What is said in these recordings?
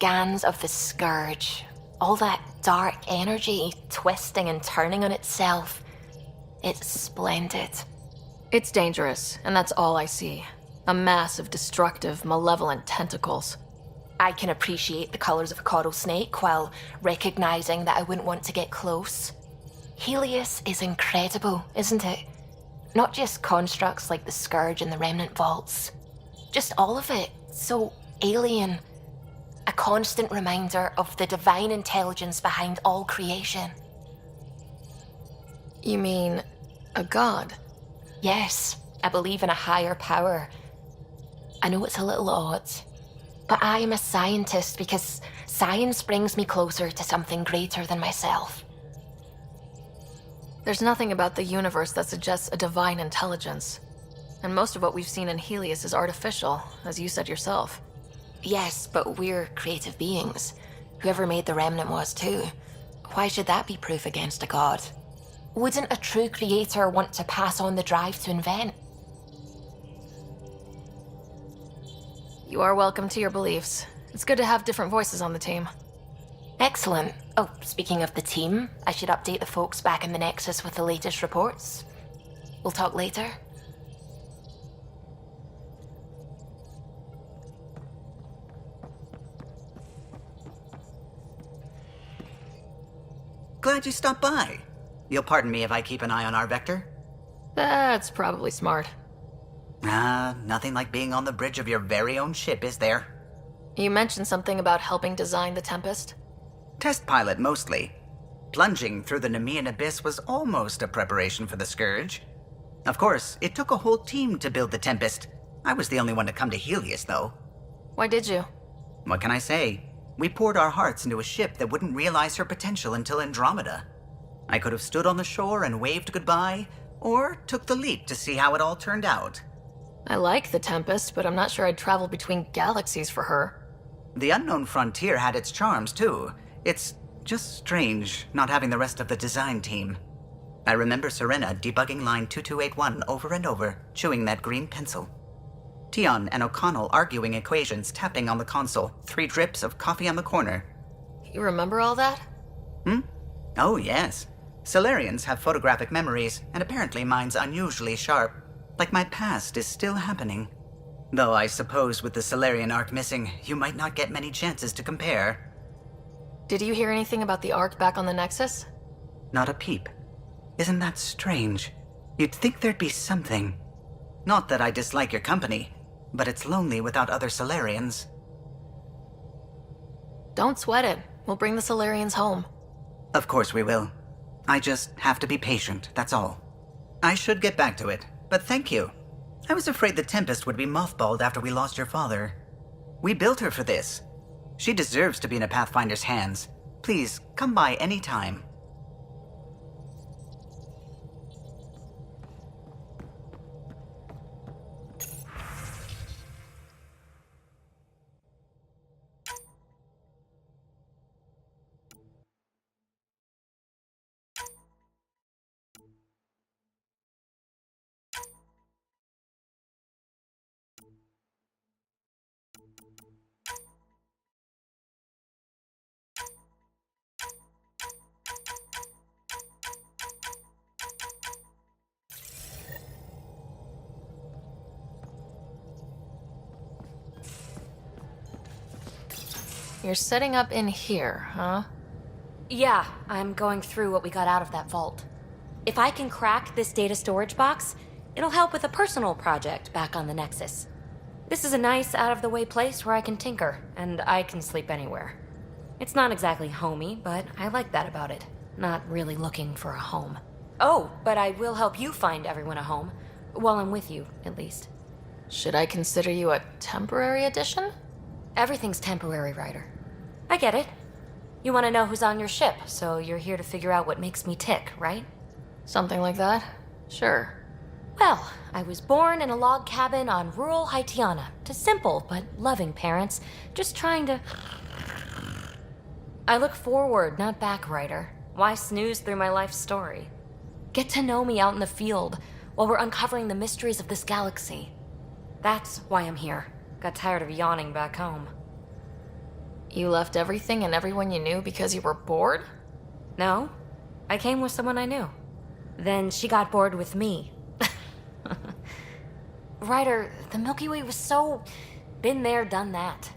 scans of the Scourge, all that dark energy twisting and turning on itself, it's splendid. It's dangerous, and that's all I see. A mass of destructive, malevolent tentacles. I can appreciate the colours of a coral snake while recognising that I wouldn't want to get close. Helios is incredible, isn't it? Not just constructs like the Scourge and the Remnant Vaults. Just all of it. So alien. A constant reminder of the divine intelligence behind all creation. You mean a god? Yes, I believe in a higher power. I know it's a little odd, but I am a scientist because science brings me closer to something greater than myself. There's nothing about the universe that suggests a divine intelligence. And most of what we've seen in Helios is artificial, as you said yourself. Yes, but we're creative beings. Whoever made the Remnant was too. Why should that be proof against a god? Wouldn't a true creator want to pass on the drive to invent? You are welcome to your beliefs. It's good to have different voices on the team. Excellent. Oh, speaking of the team, I should update the folks back in the Nexus with the latest reports. We'll talk later. Glad you stopped by. You'll pardon me if I keep an eye on our vector? That's probably smart. Nothing like being on the bridge of your very own ship, is there? You mentioned something about helping design the Tempest? Test pilot, mostly. Plunging through the Nemean abyss was almost a preparation for the Scourge. Of course, it took a whole team to build the Tempest. I was the only one to come to Helios, though. Why did you? What can I say? We poured our hearts into a ship that wouldn't realize her potential until Andromeda. I could have stood on the shore and waved goodbye, or took the leap to see how it all turned out. I like the Tempest, but I'm not sure I'd travel between galaxies for her. The unknown frontier had its charms, too. It's just strange not having the rest of the design team. I remember Serena debugging line 2281 over and over, chewing that green pencil. Tion and O'Connell arguing equations, tapping on the console, 3 drips of coffee on the corner. You remember all that? Oh, yes. Solarians have photographic memories, and apparently mine's unusually sharp. Like my past is still happening. Though I suppose with the Solarian arc missing, you might not get many chances to compare. Did you hear anything about the Ark back on the Nexus? Not a peep. Isn't that strange? You'd think there'd be something. Not that I dislike your company, but it's lonely without other Solarians. Don't sweat it. We'll bring the Solarians home. Of course we will. I just have to be patient, that's all. I should get back to it, but thank you. I was afraid the Tempest would be mothballed after we lost your father. We built her for this. She deserves to be in a Pathfinder's hands. Please, come by any time. You're setting up in here, huh? Yeah, I'm going through what we got out of that vault. If I can crack this data storage box, it'll help with a personal project back on the Nexus. This is a nice, out-of-the-way place where I can tinker, and I can sleep anywhere. It's not exactly homey, but I like that about it. Not really looking for a home. Oh, but I will help you find everyone a home. While I'm with you, at least. Should I consider you a temporary addition? Everything's temporary, Ryder. I get it. You want to know who's on your ship, so you're here to figure out what makes me tick, right? Something like that? Sure. Well, I was born in a log cabin on rural Haitiana to simple but loving parents, just trying to... I look forward, not back, Ryder. Why snooze through my life story? Get to know me out in the field while we're uncovering the mysteries of this galaxy. That's why I'm here. Got tired of yawning back home. You left everything and everyone you knew because you were bored? No, I came with someone I knew. Then she got bored with me. Ryder, the Milky Way was so... been there, done that.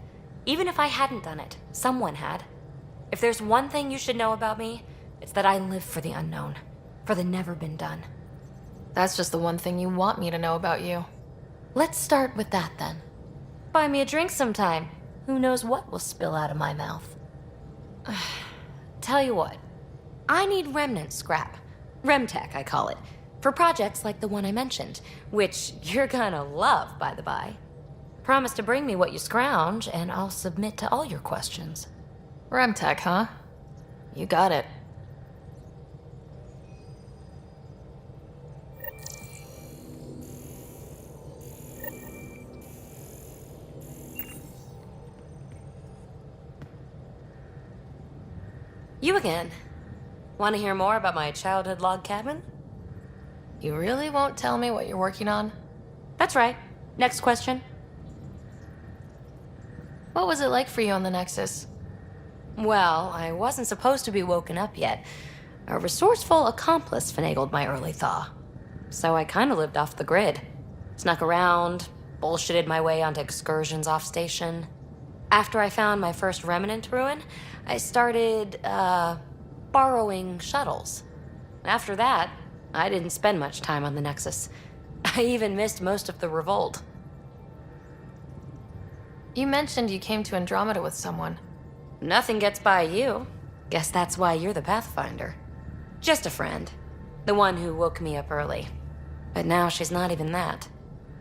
Even if I hadn't done it, someone had. If there's one thing you should know about me, it's that I live for the unknown. For the never been done. That's just the one thing you want me to know about you. Let's start with that then. Buy me a drink sometime. Who knows what will spill out of my mouth. Tell you what, I need remnant scrap. Remtech, I call it. For projects like the one I mentioned, which you're gonna love, by the by. Promise to bring me what you scrounge, and I'll submit to all your questions. Remtech, huh? You got it. You again. Want to hear more about my childhood log cabin? You really won't tell me what you're working on? That's right. Next question. What was it like for you on the Nexus? Well, I wasn't supposed to be woken up yet. A resourceful accomplice finagled my early thaw. So I kind of lived off the grid. Snuck around, bullshitted my way onto excursions off station. After I found my first remnant ruin, I started, borrowing shuttles. After that, I didn't spend much time on the Nexus. I even missed most of the revolt. You mentioned you came to Andromeda with someone. Nothing gets by you. Guess that's why you're the Pathfinder. Just a friend. The one who woke me up early. But now she's not even that.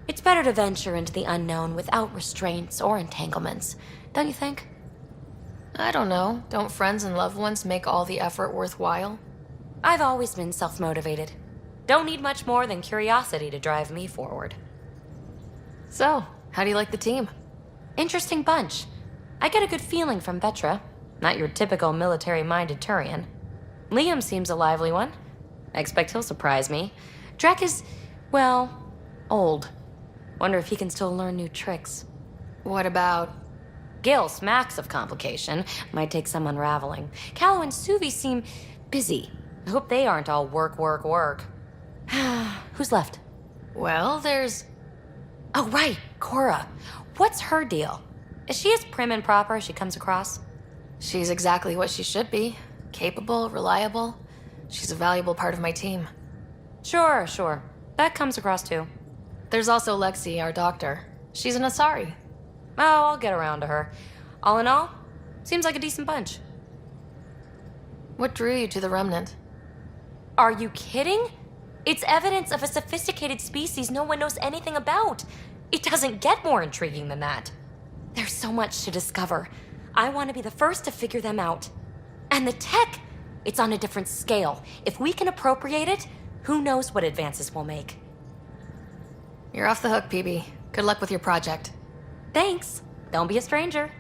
It's better to venture into the unknown without restraints or entanglements, don't you think? I don't know. Don't friends and loved ones make all the effort worthwhile? I've always been self-motivated. Don't need much more than curiosity to drive me forward. So, how do you like the team? Interesting bunch. I get a good feeling from Vetra. Not your typical military-minded Turian. Liam seems a lively one. I expect he'll surprise me. Drek is, well, old. Wonder if he can still learn new tricks. What about... Gil smacks of complication. Might take some unraveling. Callow and Suvi seem busy. I hope they aren't all work, work, work. Who's left? Well, there's... Oh, right, Cora. What's her deal? Is she as prim and proper as she comes across? She's exactly what she should be. Capable, reliable. She's a valuable part of my team. Sure. That comes across too. There's also Lexi, our doctor. She's an Asari. Oh, I'll get around to her. All in all, seems like a decent bunch. What drew you to the Remnant? Are you kidding? It's evidence of a sophisticated species no one knows anything about. It doesn't get more intriguing than that. There's so much to discover. I want to be the first to figure them out. And the tech, it's on a different scale. If we can appropriate it, who knows what advances we'll make. You're off the hook, PB. Good luck with your project. Thanks. Don't be a stranger.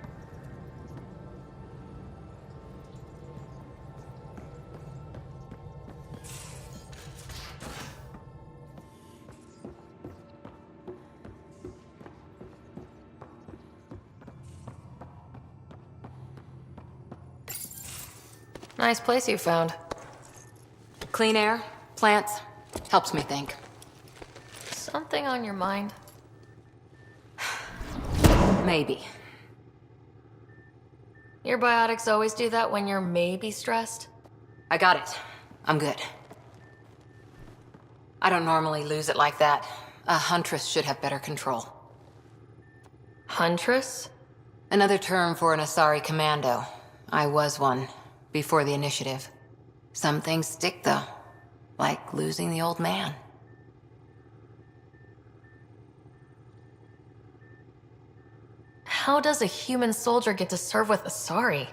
Nice place you found. Clean air, plants, helps me think. Something on your mind? Maybe. Your biotics always do that when you're maybe stressed? I got it. I'm good. I don't normally lose it like that. A huntress should have better control. Huntress? Another term for an Asari commando. I was one, before the initiative. Some things stick, though. Like losing the old man. How does a human soldier get to serve with Asari?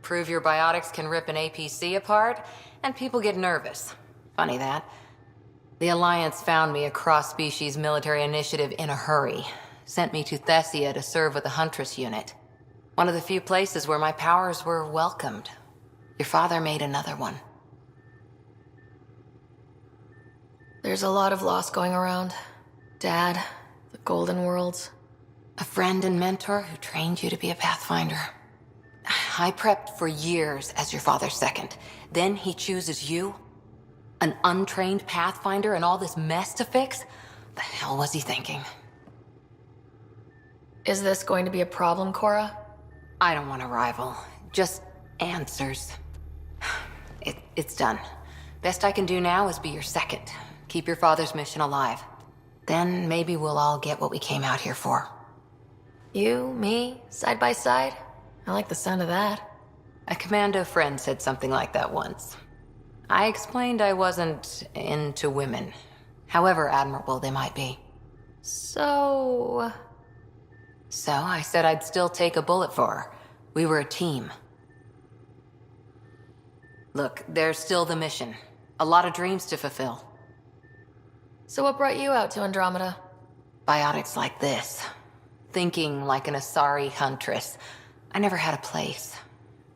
Prove your biotics can rip an APC apart, and people get nervous. Funny that. The Alliance found me a cross-species military initiative in a hurry. Sent me to Thessia to serve with the Huntress unit. One of the few places where my powers were welcomed. Your father made another one. There's a lot of loss going around. Dad, the Golden Worlds. A friend and mentor who trained you to be a Pathfinder. I prepped for years as your father's second. Then he chooses you? An untrained pathfinder and all this mess to fix? The hell was he thinking? Is this going to be a problem, Cora? I don't want a rival. Just answers. It's done. Best I can do now is be your second. Keep your father's mission alive. Then maybe we'll all get what we came out here for. You, me, side by side? I like the sound of that. A commando friend said something like that once. I explained I wasn't into women, however admirable they might be. So I said I'd still take a bullet for her. We were a team. Look, there's still the mission. A lot of dreams to fulfill. So what brought you out to Andromeda? Biotics like this. Thinking like an Asari huntress. I never had a place.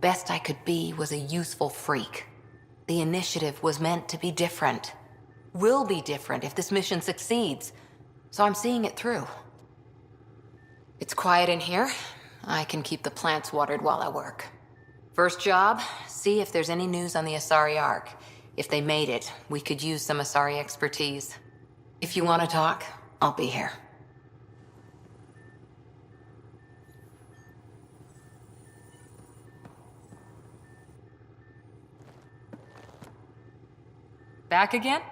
Best I could be was a useful freak. The initiative was meant to be different. Will be different if this mission succeeds. So I'm seeing it through. It's quiet in here. I can keep the plants watered while I work. First job, see if there's any news on the Asari Ark. If they made it, we could use some Asari expertise. If you want to talk, I'll be here. Back again?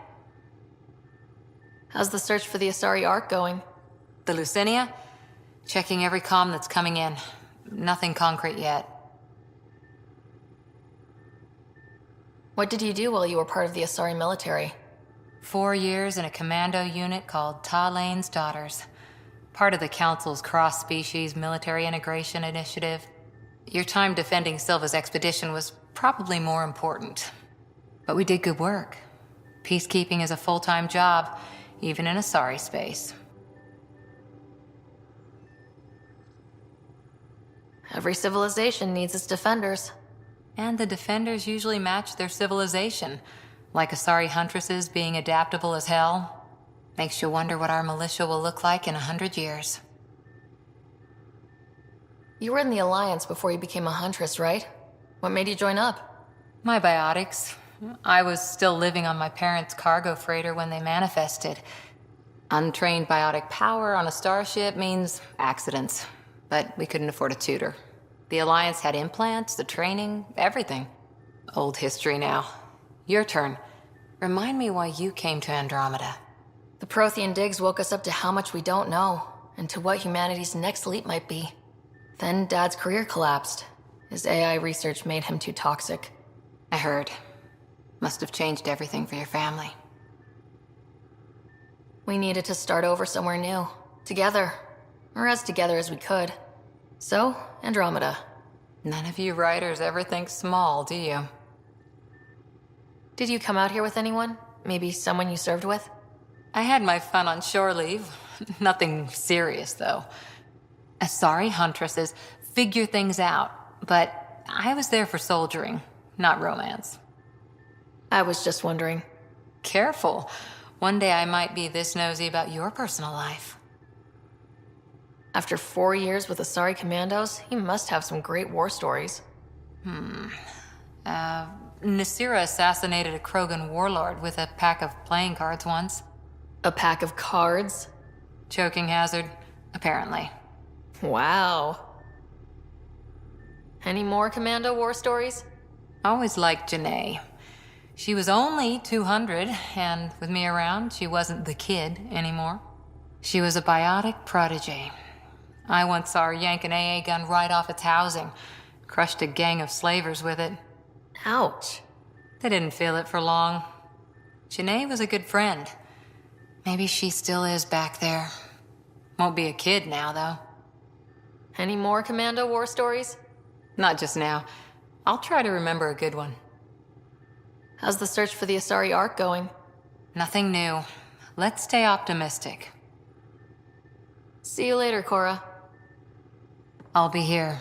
How's the search for the Asari Ark going? The Lucinia? Checking every comm that's coming in. Nothing concrete yet. What did you do while you were part of the Asari military? 4 years in a commando unit called Ta Lane's Daughters. Part of the Council's cross-species military integration initiative. Your time defending Silva's expedition was probably more important. But we did good work. Peacekeeping is a full-time job, even in Asari space. Every civilization needs its defenders. And the defenders usually match their civilization, like Asari huntresses being adaptable as hell. Makes you wonder what our militia will look like in 100 years. You were in the Alliance before you became a huntress, right? What made you join up? My biotics. I was still living on my parents' cargo freighter when they manifested. Untrained biotic power on a starship means accidents, but we couldn't afford a tutor. The Alliance had implants, the training, everything. Old history now. Your turn. Remind me why you came to Andromeda. The Prothean digs woke us up to how much we don't know, and to what humanity's next leap might be. Then Dad's career collapsed. His AI research made him too toxic. I heard. Must have changed everything for your family. We needed to start over somewhere new. Together. Or as together as we could. So, Andromeda. None of you writers ever think small, do you? Did you come out here with anyone? Maybe someone you served with? I had my fun on shore leave. Nothing serious, though. Asari huntresses figure things out, but I was there for soldiering, not romance. I was just wondering. Careful. One day I might be this nosy about your personal life. After 4 years with Asari commandos, he must have some great war stories. Nasira assassinated a Krogan warlord with a pack of playing cards once. A pack of cards? Choking hazard, apparently. Wow. Any more commando war stories? Always liked Janae. She was only 200, and with me around, she wasn't the kid anymore. She was a biotic protege. I once saw her yank an AA gun right off its housing. Crushed a gang of slavers with it. Ouch. They didn't feel it for long. Janae was a good friend. Maybe she still is back there. Won't be a kid now, though. Any more commando war stories? Not just now. I'll try to remember a good one. How's the search for the Asari Ark going? Nothing new. Let's stay optimistic. See you later, Cora. I'll be here.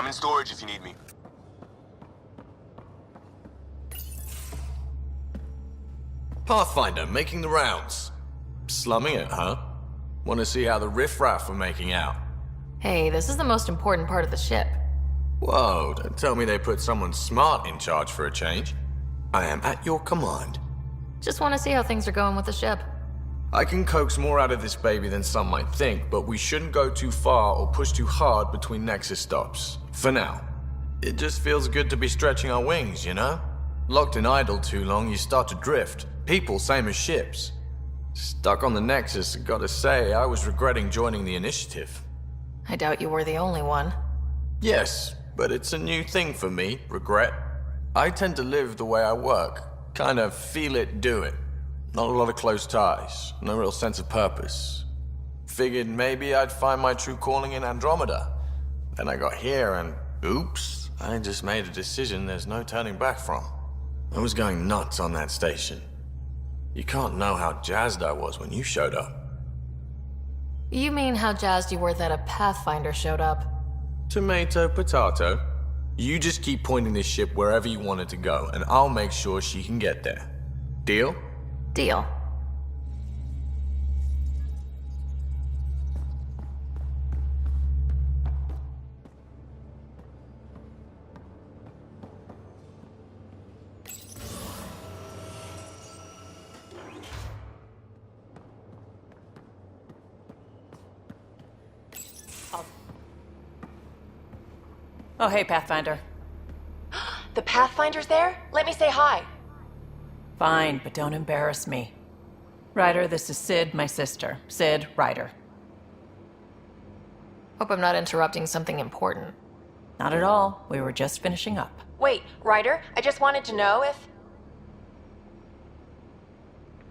I'm in storage if you need me. Pathfinder, making the rounds. Slumming it, huh? Want to see how the riffraff are making out? Hey, this is the most important part of the ship. Whoa, don't tell me they put someone smart in charge for a change. I am at your command. Just want to see how things are going with the ship. I can coax more out of this baby than some might think, but we shouldn't go too far or push too hard between Nexus stops. For now. It just feels good to be stretching our wings, you know? Locked and idle too long, you start to drift. People, same as ships. Stuck on the Nexus, gotta say, I was regretting joining the Initiative. I doubt you were the only one. Yes, but it's a new thing for me, regret. I tend to live the way I work. Kind of feel it, do it. Not a lot of close ties, no real sense of purpose. Figured maybe I'd find my true calling in Andromeda. Then I got here and, oops, I just made a decision there's no turning back from. I was going nuts on that station. You can't know how jazzed I was when you showed up. You mean how jazzed you were that a Pathfinder showed up? Tomato, potato. You just keep pointing this ship wherever you want it to go, and I'll make sure she can get there. Deal? Deal. Oh, hey, Pathfinder. The Pathfinder's there? Let me say hi. Fine, but don't embarrass me. Ryder, this is Sid, my sister. Sid, Ryder. Hope I'm not interrupting something important. Not at all. We were just finishing up. Wait, Ryder, I just wanted to know if...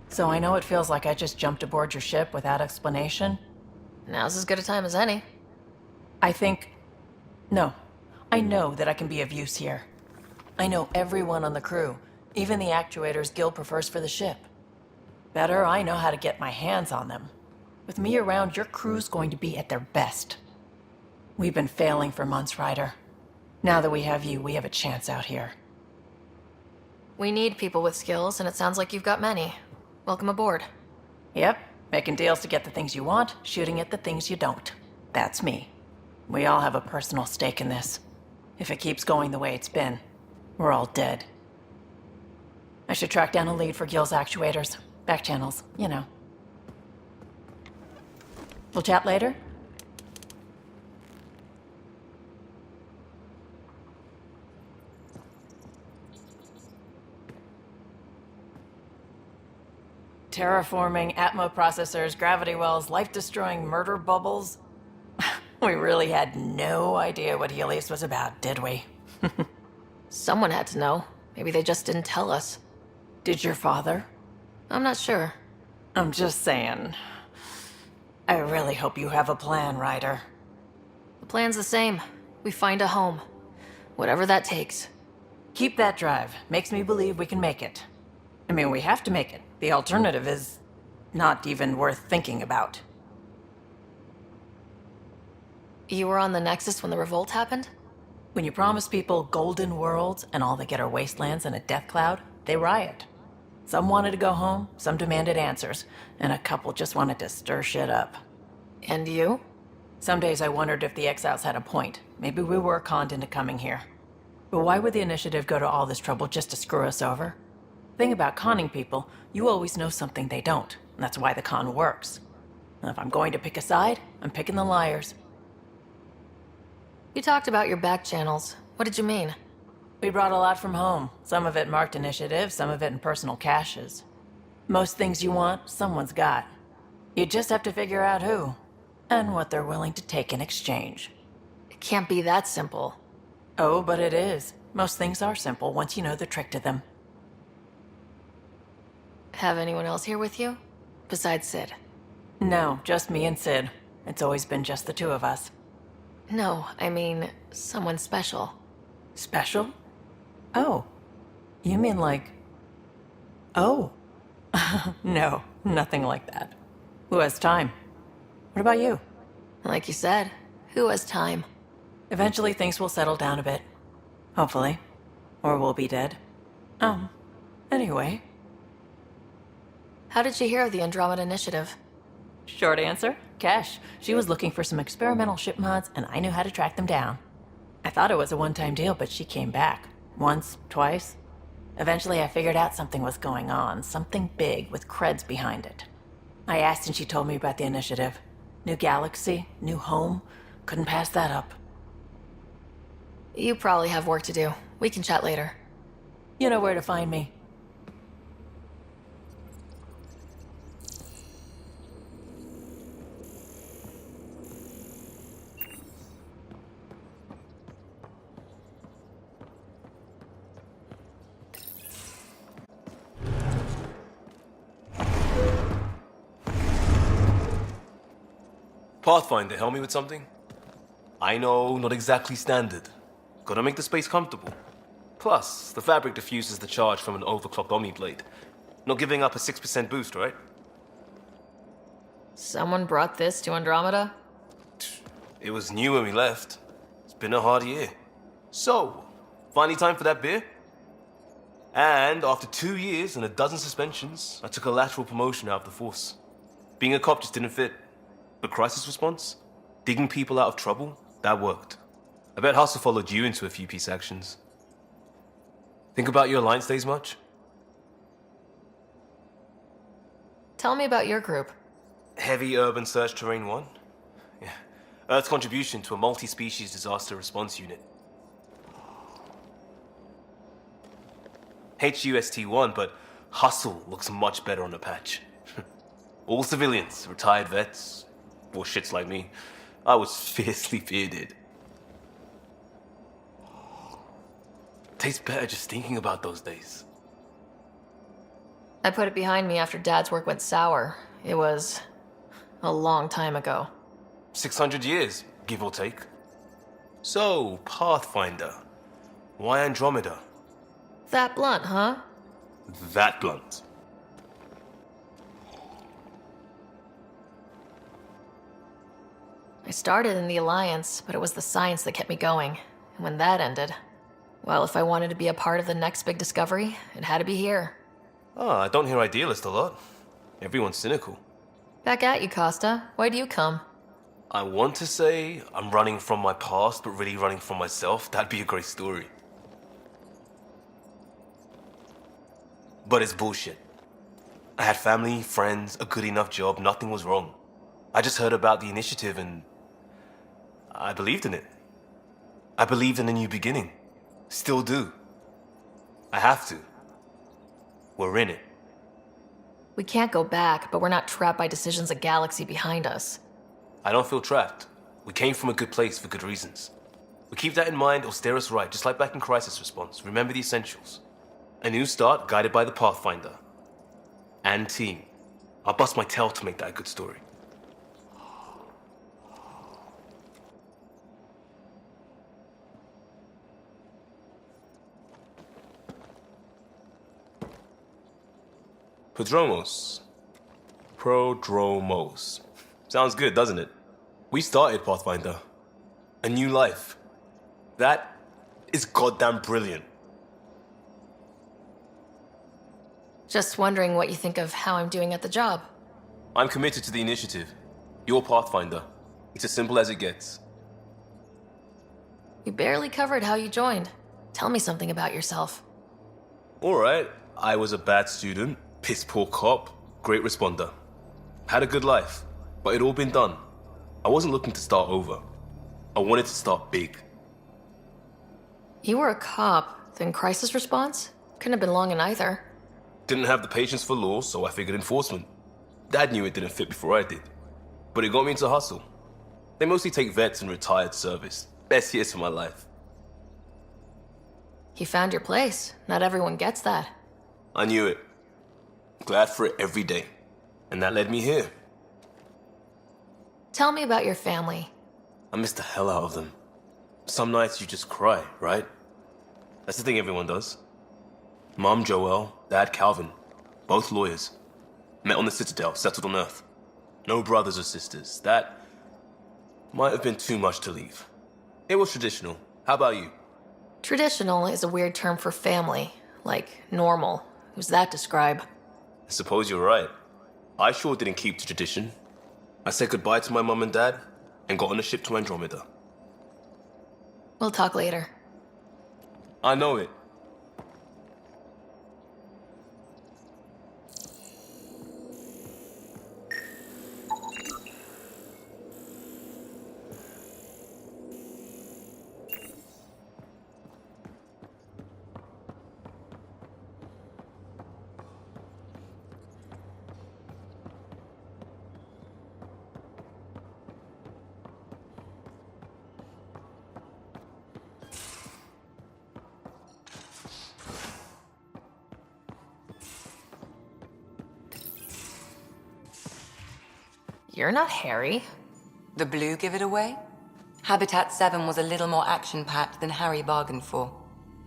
So I know it feels like I just jumped aboard your ship without explanation. Now's as good a time as any. I think... No. I know that I can be of use here. I know everyone on the crew, even the actuators Gil prefers for the ship. Better, I know how to get my hands on them. With me around, your crew's going to be at their best. We've been failing for months, Ryder. Now that we have you, we have a chance out here. We need people with skills, and it sounds like you've got many. Welcome aboard. Yep, making deals to get the things you want, shooting at the things you don't. That's me. We all have a personal stake in this. If it keeps going the way it's been, we're all dead. I should track down a lead for Gil's actuators. Back channels, you know. We'll chat later? Terraforming, Atmo processors, gravity wells, life-destroying murder bubbles. We really had no idea what Helios was about, did we? Someone had to know. Maybe they just didn't tell us. Did your father? I'm not sure. I'm just saying. I really hope you have a plan, Ryder. The plan's the same. We find a home. Whatever that takes. Keep that drive. Makes me believe we can make it. I mean, we have to make it. The alternative is not even worth thinking about. You were on the Nexus when the revolt happened? When you promise people golden worlds and all they get are wastelands and a death cloud, they riot. Some wanted to go home, some demanded answers, and a couple just wanted to stir shit up. And you? Some days I wondered if the exiles had a point. Maybe we were conned into coming here. But why would the Initiative go to all this trouble just to screw us over? Thing about conning people, you always know something they don't, and that's why the con works. And if I'm going to pick a side, I'm picking the liars. You talked about your back channels. What did you mean? We brought a lot from home. Some of it marked initiative, some of it in personal caches. Most things you want, someone's got. You just have to figure out who, and what they're willing to take in exchange. It can't be that simple. Oh, but it is. Most things are simple once you know the trick to them. Have anyone else here with you? Besides Sid? No, just me and Sid. It's always been just the two of us. No, I mean, someone special. Special? Oh. You mean like... Oh. No, nothing like that. Who has time? What about you? Like you said, who has time? Eventually things will settle down a bit. Hopefully. Or we'll be dead. Anyway. How did you hear of the Andromeda Initiative? Short answer, Cash. She was looking for some experimental ship mods, and I knew how to track them down. I thought it was a one-time deal, but she came back. Once, twice. Eventually I figured out something was going on, something big with creds behind it. I asked and she told me about the initiative. New galaxy, new home. Couldn't pass that up. You probably have work to do. We can chat later. You know where to find me. Pathfinder, help me with something? I know, not exactly standard. Gotta make the space comfortable. Plus, the fabric diffuses the charge from an overclocked Omniblade. Not giving up a 6% boost, right? Someone brought this to Andromeda? It was new when we left. It's been a hard year. So, finally time for that beer? And after 2 years and a dozen suspensions, I took a lateral promotion out of the force. Being a cop just didn't fit. But crisis response? Digging people out of trouble? That worked. I bet Hustle followed you into a few peace actions. Think about your Alliance days much? Tell me about your group. Heavy Urban Search Terrain 1? Yeah. Earth's contribution to a multi-species disaster response unit. HUST-1, but Hustle looks much better on the patch. All civilians, retired vets, or shits like me. I was fiercely bearded. Tastes better just thinking about those days. I put it behind me after Dad's work went sour. It was a long time ago. 600 years, give or take. So, Pathfinder. Why Andromeda? That blunt, huh? That blunt. I started in the Alliance, but it was the science that kept me going. And when that ended, well, if I wanted to be a part of the next big discovery, it had to be here. I don't hear idealist a lot. Everyone's cynical. Back at you, Costa. Why do you come? I want to say I'm running from my past, but really running from myself. That'd be a great story. But it's bullshit. I had family, friends, a good enough job, nothing was wrong. I just heard about the initiative and I believed in it. I believed in a new beginning. Still do. I have to. We're in it. We can't go back, but we're not trapped by decisions a galaxy behind us. I don't feel trapped. We came from a good place for good reasons. We keep that in mind, it'll steer us right, just like back in Crisis Response. Remember the essentials. A new start guided by the Pathfinder. And team. I'll bust my tail to make that a good story. Prodromos. Sounds good, doesn't it? We started Pathfinder. A new life. That is goddamn brilliant. Just wondering what you think of how I'm doing at the job. I'm committed to the initiative. You're Pathfinder. It's as simple as it gets. You barely covered how you joined. Tell me something about yourself. Alright, I was a bad student, piss poor cop, great responder. Had a good life, but it'd all been done. I wasn't looking to start over. I wanted to start big. You were a cop, then crisis response? Couldn't have been long in either. Didn't have the patience for law, so I figured enforcement. Dad knew it didn't fit before I did. But it got me into hustle. They mostly take vets and retired service. Best years of my life. You found your place. Not everyone gets that. I knew it. Glad for it every day. And that led me here. Tell me about your family. I miss the hell out of them. Some nights you just cry, right? That's the thing everyone does. Mom Joelle, Dad Calvin, both lawyers. Met on the Citadel, settled on Earth. No brothers or sisters. That might have been too much to leave. It was traditional. How about you? Traditional is a weird term for family, like normal. Who's that describe? I suppose you're right. I sure didn't keep to tradition. I said goodbye to my mum and dad and got on a ship to Andromeda. We'll talk later. I know it. You're not Harry. The blue give it away? Habitat 7 was a little more action-packed than Harry bargained for.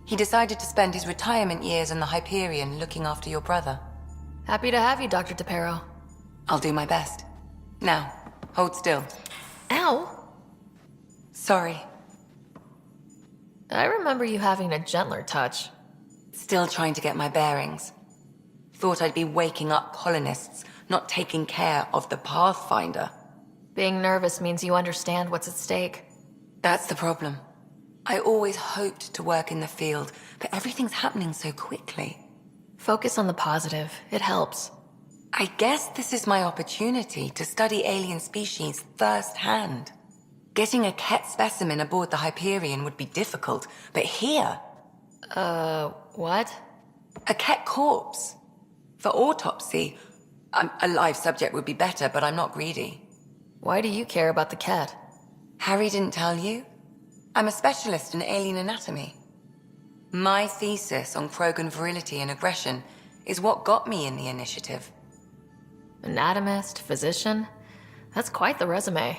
He decided to spend his retirement years in the Hyperion looking after your brother. Happy to have you, Dr. DePero. I'll do my best. Now, hold still. Ow! Sorry. I remember you having a gentler touch. Still trying to get my bearings. Thought I'd be waking up colonists, not taking care of the Pathfinder. Being nervous means you understand what's at stake. That's the problem. I always hoped to work in the field, but everything's happening so quickly. Focus on the positive. It helps. I guess this is my opportunity to study alien species firsthand. Getting a Ket specimen aboard the Hyperion would be difficult, but here... What? A Ket corpse. For autopsy, a live subject would be better, but I'm not greedy. Why do you care about the cat? Harry didn't tell you? I'm a specialist in alien anatomy. My thesis on Krogan virility and aggression is what got me in the initiative. Anatomist, physician? That's quite the resume.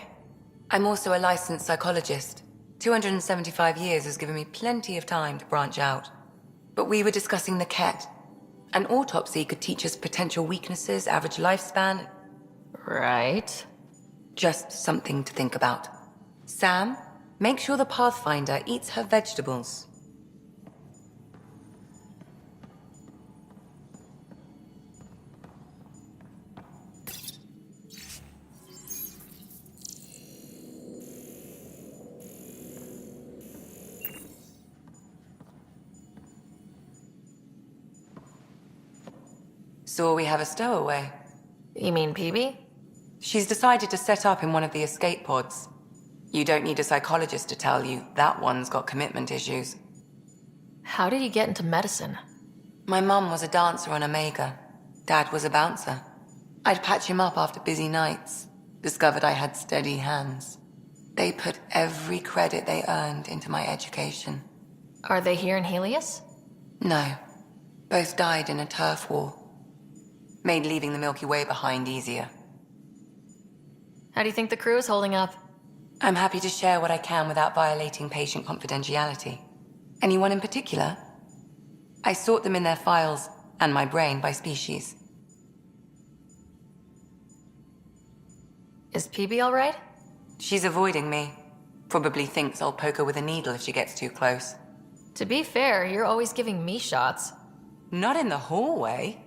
I'm also a licensed psychologist. 275 years has given me plenty of time to branch out. But we were discussing the Ket. An autopsy could teach us potential weaknesses, average lifespan. Right. Just something to think about. Sam, make sure the Pathfinder eats her vegetables. So we have a stowaway. You mean PB? She's decided to set up in one of the escape pods. You don't need a psychologist to tell you that one's got commitment issues. How did you get into medicine? My mum was a dancer on Omega. Dad was a bouncer. I'd patch him up after busy nights. Discovered I had steady hands. They put every credit they earned into my education. Are they here in Helios? No. Both died in a turf war. Made leaving the Milky Way behind easier. How do you think the crew is holding up? I'm happy to share what I can without violating patient confidentiality. Anyone in particular? I sort them in their files, and my brain, by species. Is PB all right? She's avoiding me. Probably thinks I'll poke her with a needle if she gets too close. To be fair, you're always giving me shots. Not in the hallway.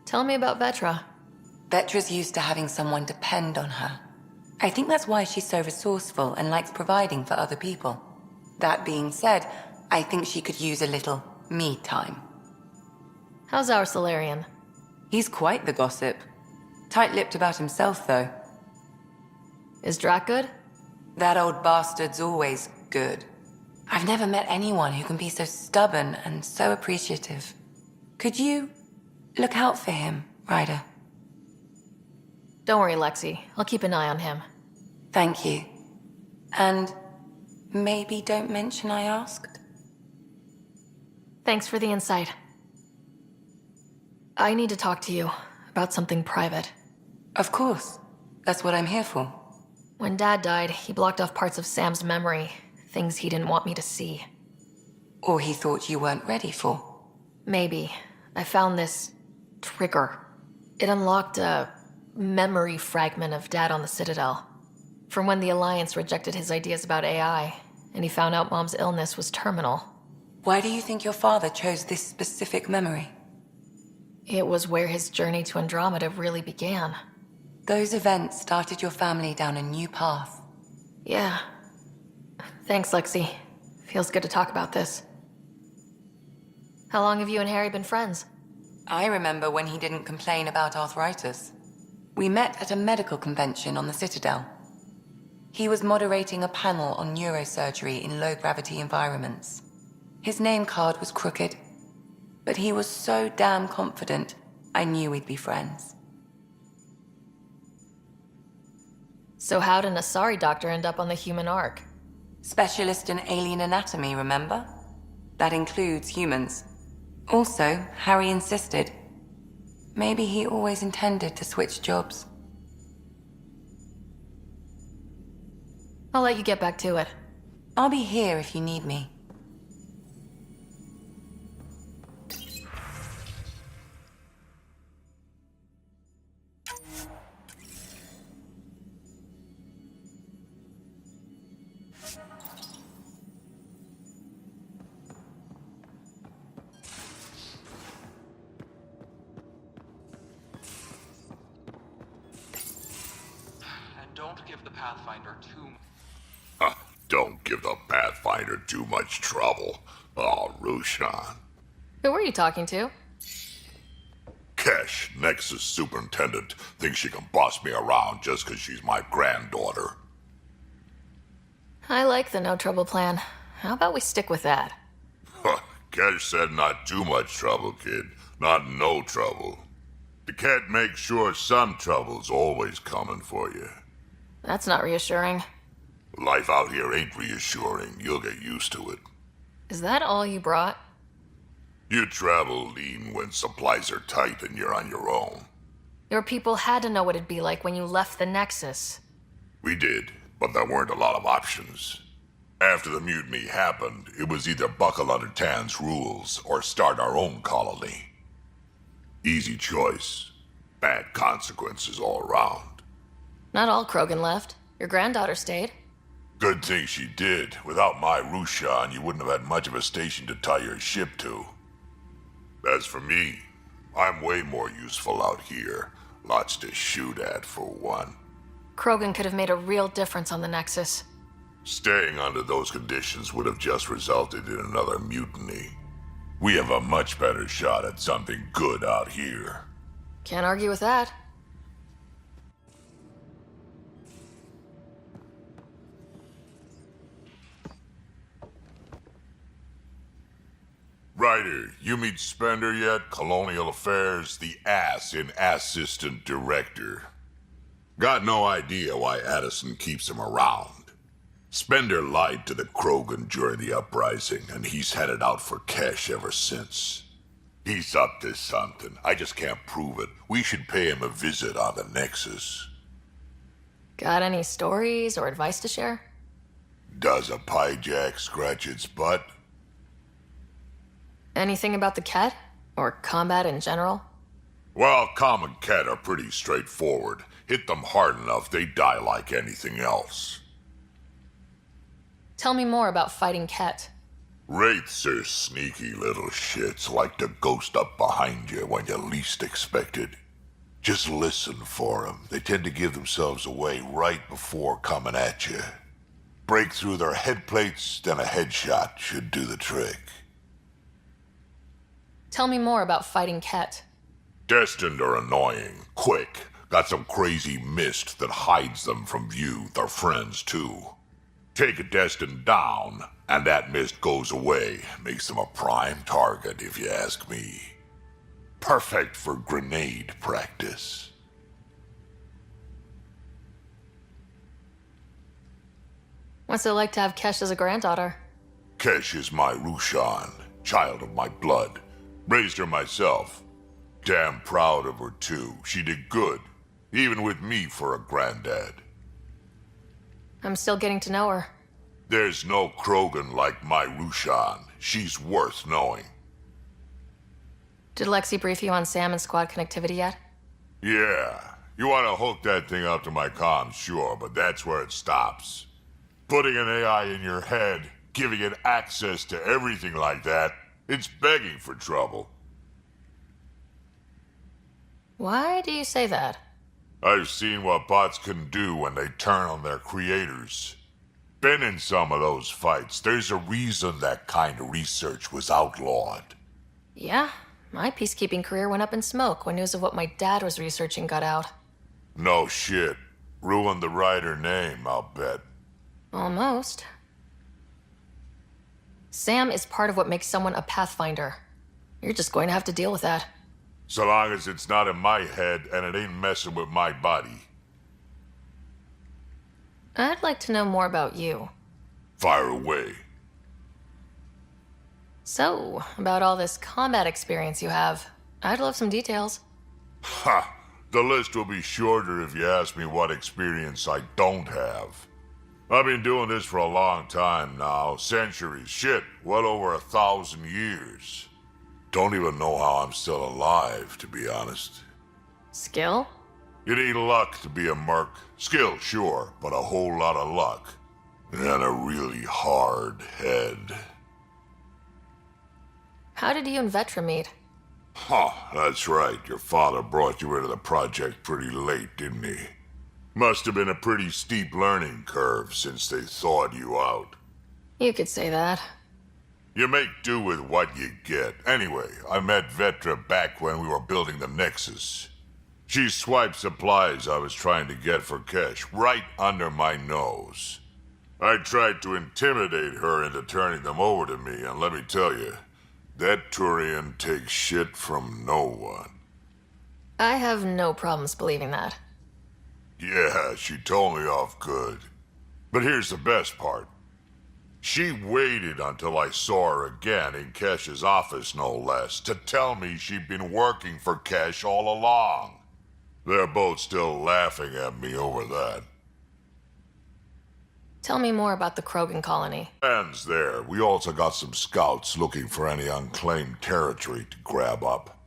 Tell me about Vetra. Vetra's used to having someone depend on her. I think that's why she's so resourceful and likes providing for other people. That being said, I think she could use a little me time. How's our Solarian? He's quite the gossip. Tight-lipped about himself, though. Is Drac good? That old bastard's always good. I've never met anyone who can be so stubborn and so appreciative. Could you look out for him, Ryder? Don't worry, Lexi. I'll keep an eye on him. Thank you. And maybe don't mention I asked? Thanks for the insight. I need to talk to you about something private. Of course. That's what I'm here for. When Dad died, he blocked off parts of Sam's memory, things he didn't want me to see. Or he thought you weren't ready for. Maybe. I found this trigger. It unlocked a memory fragment of Dad on the Citadel. From when the Alliance rejected his ideas about AI, and he found out Mom's illness was terminal. Why do you think your father chose this specific memory? It was where his journey to Andromeda really began. Those events started your family down a new path. Yeah. Thanks, Lexi. Feels good to talk about this. How long have you and Harry been friends? I remember when he didn't complain about arthritis. We met at a medical convention on the Citadel. He was moderating a panel on neurosurgery in low-gravity environments. His name card was crooked, but he was so damn confident, I knew we'd be friends. So how'd an Asari doctor end up on the human Ark? Specialist in alien anatomy, remember? That includes humans. Also, Harry insisted. Maybe he always intended to switch jobs. I'll let you get back to it. I'll be here if you need me. Don't give the Pathfinder too... Don't give the Pathfinder too much trouble. Oh, Rushan. Who were you talking to? Kesh, Nexus Superintendent, thinks she can boss me around just 'cause she's my granddaughter. I like the no trouble plan. How about we stick with that? Kesh said not too much trouble, kid. Not no trouble. The cat makes sure some trouble's always coming for you. That's not reassuring. Life out here ain't reassuring. You'll get used to it. Is that all you brought? You travel lean when supplies are tight and you're on your own. Your people had to know what it'd be like when you left the Nexus. We did, but there weren't a lot of options. After the mutiny happened, it was either buckle under Tan's rules or start our own colony. Easy choice. Bad consequences all around. Not all Krogan left. Your granddaughter stayed. Good thing she did. Without my Rushan, you wouldn't have had much of a station to tie your ship to. As for me, I'm way more useful out here. Lots to shoot at, for one. Krogan could have made a real difference on the Nexus. Staying under those conditions would have just resulted in another mutiny. We have a much better shot at something good out here. Can't argue with that. Ryder, you meet Spender yet? Colonial Affairs, the ass in Assistant Director. Got no idea why Addison keeps him around. Spender lied to the Krogan during the uprising, and he's headed out for Kesh ever since. He's up to something. I just can't prove it. We should pay him a visit on the Nexus. Got any stories or advice to share? Does a pyjak scratch its butt? Anything about the Ket? Or combat in general? Well, common Ket are pretty straightforward. Hit them hard enough, they die like anything else. Tell me more about fighting Ket. Wraiths are sneaky little shits, like to ghost up behind you when you least expect it. Just listen for them. They tend to give themselves away right before coming at you. Break through their head plates, then a headshot should do the trick. Tell me more about fighting Ket. Destined are annoying, quick. Got some crazy mist that hides them from view, their friends too. Take a Destined down, and that mist goes away. Makes them a prime target, if you ask me. Perfect for grenade practice. What's it like to have Kesh as a granddaughter? Kesh is my Rushan, child of my blood. Raised her myself. Damn proud of her too. She did good, even with me for a granddad. I'm still getting to know her. There's no Krogan like my Rushan. She's worth knowing. Did Lexi brief you on Sam and squad connectivity yet? Yeah. You want to hook that thing up to my comms, sure, but that's where it stops. Putting an AI in your head, giving it access to everything like that, it's begging for trouble. Why do you say that? I've seen what bots can do when they turn on their creators. Been in some of those fights. There's a reason that kind of research was outlawed. Yeah, my peacekeeping career went up in smoke when news of what my dad was researching got out. No shit. Ruined the writer name, I'll bet. Almost. Sam is part of what makes someone a Pathfinder. You're just going to have to deal with that. So long as it's not in my head and it ain't messing with my body. I'd like to know more about you. Fire away. So, about all this combat experience you have, I'd love some details. Ha! The list will be shorter if you ask me what experience I don't have. I've been doing this for a long time now. Centuries. Shit, well over 1,000 years. Don't even know how I'm still alive, to be honest. Skill? You need luck to be a merc. Skill, sure, but a whole lot of luck. And a really hard head. How did you and Vetra meet? Huh, that's right. Your father brought you into the project pretty late, didn't he? Must have been a pretty steep learning curve since they thawed you out. You could say that. You make do with what you get. Anyway, I met Vetra back when we were building the Nexus. She swiped supplies I was trying to get for Kesh right under my nose. I tried to intimidate her into turning them over to me, and let me tell you, that Turian takes shit from no one. I have no problems believing that. Yeah, she told me off good. But here's the best part. She waited until I saw her again in Kesh's office, no less, to tell me she'd been working for Kesh all along. They're both still laughing at me over that. Tell me more about the Krogan colony. Ends there. We also got some scouts looking for any unclaimed territory to grab up.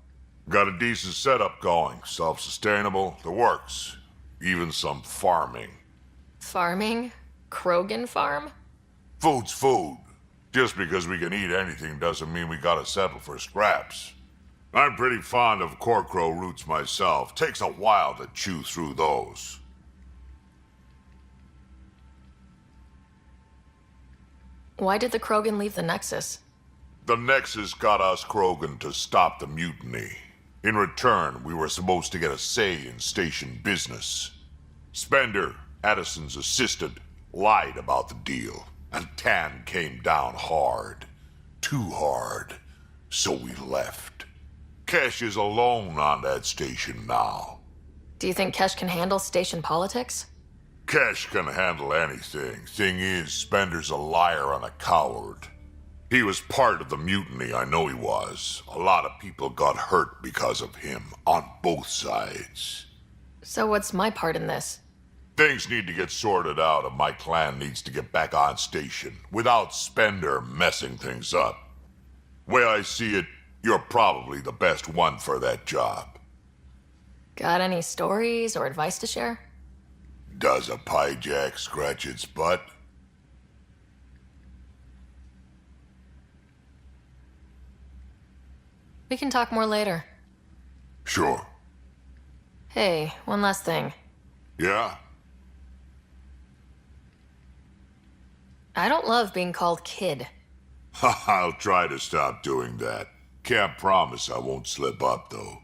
Got a decent setup going. Self-sustainable. The works. Even some farming. Farming? Krogan farm? Food's food. Just because we can eat anything doesn't mean we gotta settle for scraps. I'm pretty fond of Corcrow roots myself. Takes a while to chew through those. Why did the Krogan leave the Nexus? The Nexus got us Krogan to stop the mutiny. In return, we were supposed to get a say in station business. Spender, Addison's assistant, lied about the deal, and Tan came down hard. Too hard. So we left. Kesh is alone on that station now. Do you think Kesh can handle station politics? Kesh can handle anything. Thing is, Spender's a liar and a coward. He was part of the mutiny, I know he was. A lot of people got hurt because of him, on both sides. So what's my part in this? Things need to get sorted out and my clan needs to get back on station, without Spender messing things up. Way I see it, you're probably the best one for that job. Got any stories or advice to share? Does a pie jack scratch its butt? We can talk more later. Sure. Hey, one last thing. Yeah? I don't love being called kid. I'll try to stop doing that. Can't promise I won't slip up, though.